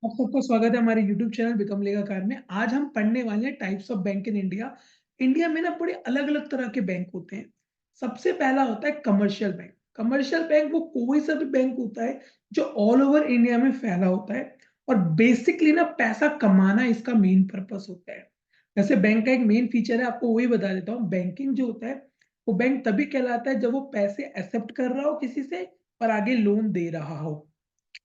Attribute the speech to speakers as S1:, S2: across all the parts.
S1: आप सबका स्वागत है हमारे YouTube चैनल बिकम लेगाकार में। आज हम पढ़ने वाले हैं types of bank in India. India में ना बड़े अलग-अलग तरह के बैंक होते हैं। सबसे पहला होता है कमर्शियल बैंक। कमर्शियल बैंक वो कोई सा भी बैंक होता है जो ऑल ओवर इंडिया में फैला होता है और बेसिकली ना पैसा कमाना इसका मेन पर्पस होता है। वैसे बैंक का एक मेन फीचर है, आपको वही बता देता हूँ। बैंकिंग जो होता है वो बैंक तभी कहलाता है जब वो पैसे एक्सेप्ट कर रहा हो किसी से और आगे लोन दे रहा हो।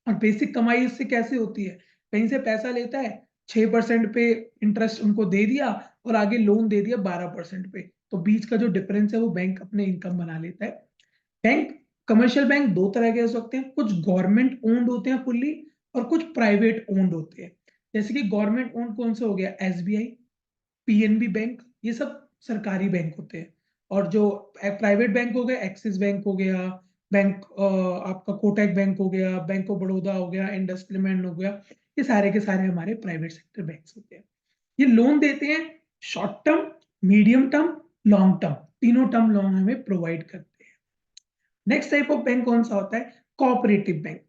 S1: और बेसिक कमाई उससे कैसे होती है? कहीं से पैसा लेता है, 6% पे इंटरेस्ट उनको दे दिया और आगे लोन दे दिया 12% पे। तो बीच का जो डिफरेंस है वो बैंक अपने इनकम बना लेता है। बैंक कमर्शियल बैंक 2 तरह के हो सकते हैं, कुछ गवर्नमेंट ओन्ड होते हैं फुल्ली और कुछ प्राइवेट ओन्ड होते हैं। जैसे कि गवर्नमेंट ओन्ड कौन से हो गया? एसबीआई, पीएनबी बैंक, ये सब सरकारी बैंक होते हैं। और जो प्राइवेट बैंक हो गए, एक्सिस बैंक हो गया, आपका कोटक बैंक हो गया, बैंक ऑफ बड़ौदा हो गया, इंडस्ट्रीमेंट हो गया, ये सारे के सारे हमारे प्राइवेट सेक्टर बैंक्स होते हैं। ये लोन देते हैं short term, medium term, long term, तीनों टर्म लोन हमें प्रोवाइड करते हैं। नेक्स्ट टाइप ऑफ बैंक कौन सा होता है? Cooperative bank.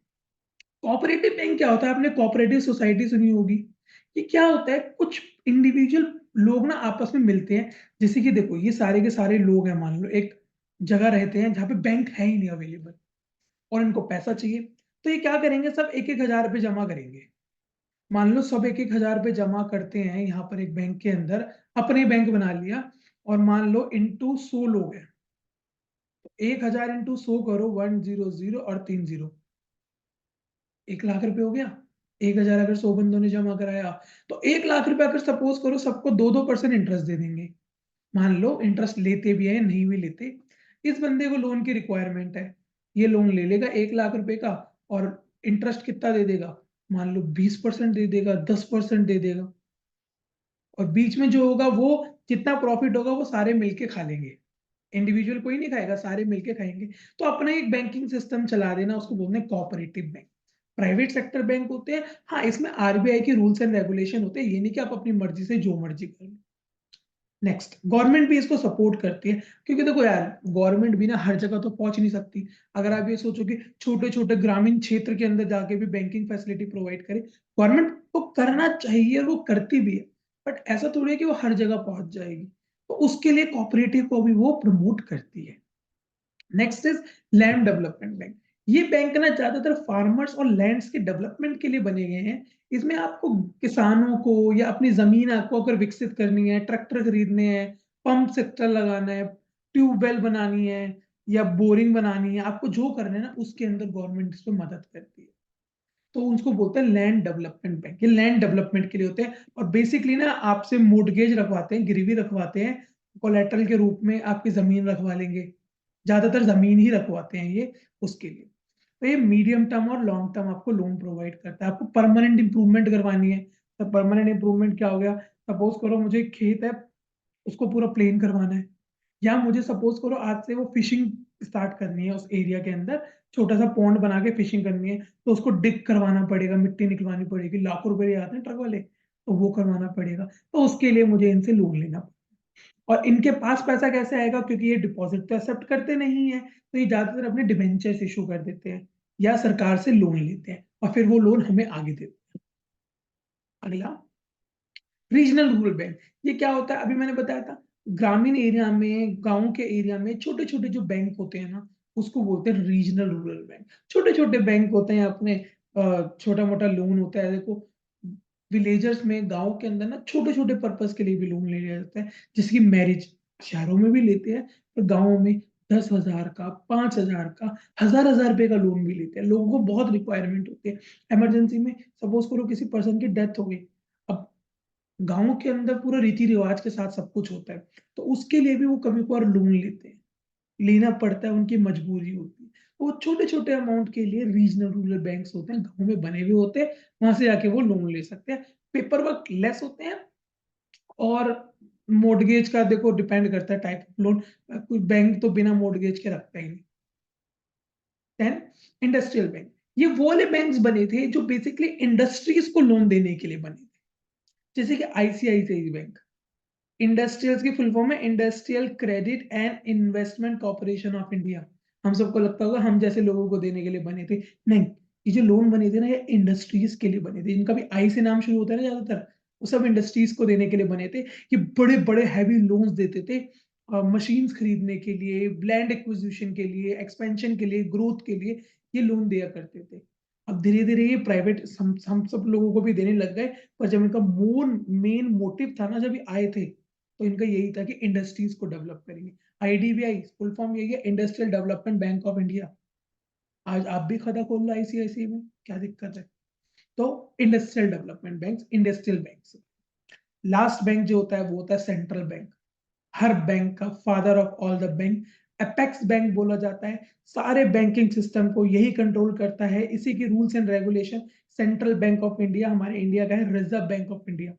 S1: कोऑपरेटिव बैंक क्या होता है? आपने कोऑपरेटिव सोसाइटी सुनी होगी। ये क्या होता है? कुछ इंडिविजुअल लोग ना आपस में मिलते हैं। जैसे कि देखो, ये सारे के सारे लोग हैं, मान लो एक जगह रहते हैं जहाँ पे बैंक है ही नहीं अवेलेबल और इनको पैसा चाहिए। तो ये क्या करेंगे? सब 1-1 हज़ार रुपए जमा करेंगे। मान लो सब 1-1 हज़ार रुपए जमा करते हैं यहाँ पर एक बैंक के अंदर, अपने बैंक बना लिया और मान लो इंटू 100 लोग हैं। तो 1,000 इंटू 100 करो, 100 और 3 जीरो, 1 लाख रुपए हो गया। 1,000 अगर 100 बंदों ने जमा कराया, तो 1 लाख रुपए अगर सपोज़ करो सबको 2-2% इंटरेस्ट दे देंगे। मान लो इंटरेस्ट लेते भी हैं, नहीं भी लेते। इस बंदे को लोन की रिक्वायरमेंट है। ये लोन ले लेगा 1 लाख रुपए का और इंटरेस्ट कितना दे देगा? मान लो 20% दे देगा, 10% दे देगा और बीच में जो होगा वो जितना प्रॉफिट होगा वो सारे मिलके खा लेंगे। इंडिविजुअल कोई नहीं खाएगा, सारे मिलके खाएँगे। तो अपना एक बैंकिंग सिस्टम चला देना, उसको बोलते हैं cooperative bank. Private sector bank होते हैं, हाँ, इसमें आरबीआई के रूल्स एंड रेगुलेशन होते हैं, ये नहीं कि आप अपनी मर्ज़ी से जो मर्ज़ी कर लो। नेक्स्ट, गवर्नमेंट भी इसको सपोर्ट करती है, क्योंकि देखो यार, गवर्नमेंट भी ना हर जगह तो पहुँच नहीं सकती। अगर आप ये सोचो कि छोटे-छोटे ग्रामीण क्षेत्र के अंदर जाके भी बैंकिंग फैसिलिटी प्रोवाइड करे, गवर्नमेंट को करना चाहिए और वो करती भी है। बट ऐसा थोड़ी है कि वो हर जगह पहुँच जाएगी। तो उसके लिए कोऑपरेटिव को भी वो प्रमोट करती है। Next is land development bank. ये बैंक ना ज्यादातर फार्मर्स और लैंड्स के डेवलपमेंट के लिए बने गए हैं। इसमें आपको किसानों को या अपनी जमीन आपको अगर विकसित करनी है, ट्रैक्टर खरीदने हैं, पंप सेक्टर लगाना है, ट्यूबवेल बनानी है या बोरिंग बनानी है, आपको जो करना है ना उसके अंदर गवर्नमेंट इसमें मदद करती है। तो उसको बोलते हैं लैंड डेवलपमेंट बैंक। ये लैंड डेवलपमेंट के लिए होते हैं और बेसिकली ना आपसे मोर्टगेज रखवाते हैं, गिरवी रखवाते हैं, कोलेटरल के रूप में आपकी जमीन रखवा लेंगे। ज्यादातर जमीन ही रखवाते हैं ये उसके लिए। तो ये मीडियम टर्म और लॉन्ग टर्म आपको लोन प्रोवाइड करता है। आपको परमानेंट इंप्रूवमेंट करवानी है, तो परमानेंट इंप्रूवमेंट क्या हो गया? सपोज करो मुझे एक खेत है, उसको पूरा प्लेन करवाना है, या मुझे सपोज करो आज से वो फिशिंग स्टार्ट करनी है उस एरिया के अंदर, छोटा सा पॉन्ड बना के फिशिंग करनी है, तो उसको डिग करवाना पड़ेगा, मिट्टी निकलवानी पड़ेगी, लाखों रुपए आते हैं ट्रक वाले, तो वो करवाना पड़ेगा। तो उसके लिए मुझे इनसे लोन लेना पड़ेगा। और इनके पास पैसा कैसे आएगा? क्योंकि ये डिपॉजिट तो एक्सेप्ट करते नहीं है, तो ये ज्यादातर अपने डिबेंचर्स इशू कर देते हैं या सरकार से लोन लेते हैं और फिर वो लोन हमें आगे देते हैं। अगला, रीजनल रूरल बैंक। ये क्या होता है? अभी मैंने बताया था, ग्रामीण एरिया में, गाँव के एरिया में छोटे-छोटे जो बैंक होते हैं ना, उसको बोलते हैं रीजनल रूरल बैंक। छोटे-छोटे बैंक होते हैं अपने, छोटा-मोटा लोन होता है। देखो, विलेजर्स में, गाँव के अंदर ना छोटे-छोटे पर्पज़ के लिए भी लोन ले लिया जाता है। जैसे कि मैरिज, शहरों में भी लेते हैं, पर गाँव में 10,000 का, 5,000 का, हज़ार-हज़ार रुपए का लोन भी लेते हैं। लोगों को बहुत रिक्वायरमेंट होती है। इमरजेंसी में सपोज़ करो किसी पर्सन की डेथ हो गई। अब गाँव के अंदर पूरा रीति-रिवाज के साथ सब कुछ होता है, तो उसके लिए भी वो कभी-कभार लोन लेते हैं। लेना पड़ता है, उनकी मजबूरी होती है। वो छोटे-छोटे अमाउंट के लिए रीजनल रूरल बैंक्स होते हैं, गाँव में बने हुए होते हैं, वहाँ से जाके वो लोन ले सकते हैं। पेपर वर्क लेस होते हैं और मॉर्टगेज का देखो डिपेंड करता है टाइप ऑफ लोन। कोई बैंक तो बिना मॉर्टगेज के रखता ही नहीं। देन इंडस्ट्रियल बैंक, ये वो वाले बैंक्स बने थे जो बेसिकली इंडस्ट्रीज़ को लोन देने के लिए बने थे। जैसे कि आईसीआईसीआई बैंक। इंडस्ट्रियल्स की फुल फॉर्म है industrial credit and investment corporation of India. हम सबको लगता होगा हम जैसे लोगों को देने के लिए बने थे। नहीं, ये जो लोन बने थे ना, ये इंडस्ट्रीज के लिए बने थे। इनका भी आई से नाम शुरू होता है ना ज्यादातर, वो सब इंडस्ट्रीज को देने के लिए बने थे। ये बड़े बड़े हैवी लोन्स देते थे मशीन्स खरीदने के लिए, लैंड एक्विजिशन के लिए, एक्सपेंशन के लिए, ग्रोथ के लिए, ये लोन दिया करते थे। अब धीरे धीरे ये प्राइवेट हम सब लोगों को भी देने लग गए। पर जब इनका मेन मोटिव था ना, जब ये आए थे, तो इनका यही था कि इंडस्ट्रीज को डेवलप करेंगे। आईडीबीआई फुल फॉर्म यही है, industrial development bank of India. आज आप भी खाता खोल लो आईसीआईसीआई में, क्या दिक्कत है? तो industrial development bank, industrial bank. Last bank जो होता है वो होता है सेंट्रल बैंक। हर बैंक का father of all the bank, apex bank बोला जाता है। सारे बैंकिंग सिस्टम को यही कंट्रोल करता है, इसी की rules and regulation. Central bank of India हमारे इंडिया का है, reserve bank of India.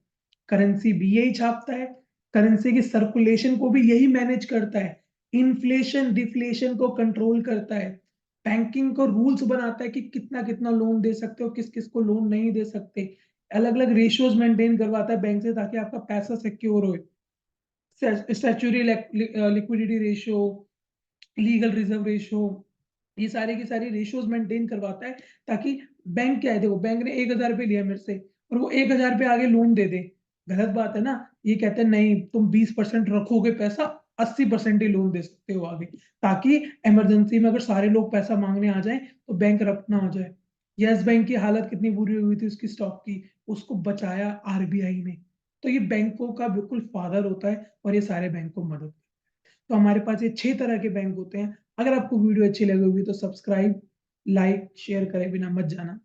S1: Currency भी यही छापता है, करेंसी की सर्कुलेशन को भी यही मैनेज करता है, इन्फ्लेशन डिफ्लेशन को कंट्रोल करता है, बैंकिंग को रूल्स बनाता है कि कितना कितना लोन दे सकते हो, किस किस को लोन नहीं दे सकते। अलग अलग रेशियोज मेंटेन करवाता है बैंक से, ताकि आपका पैसा सिक्योर हो। Statutory liquidity ratio, legal reserve ratio, ये सारे की सारी रेशियोज मेंटेन करवाता है। ताकि बैंक क्या है, देखो बैंक ने 1,000 रुपए लिया मेरे से और वो 1,000 रुपए आगे लोन दे दे, गलत बात है ना। ये कहते हैं नहीं, तुम 20% रखोगे पैसा, 80% ही लोन दे सकते हो आगे, ताकि इमरजेंसी में अगर सारे लोग पैसा मांगने आ जाए तो बैंक करप्ट ना हो जाए। यस बैंक की हालत कितनी बुरी हुई थी उसकी स्टॉक की, उसको बचाया आरबीआई ने। तो ये बैंकों का बिल्कुल फादर होता है और ये सारे बैंक को मदद। तो हमारे पास ये 6 तरह के बैंक होते हैं। अगर आपको वीडियो अच्छी लगी होगी तो सब्सक्राइब, लाइक, शेयर करे बिना मत जाना।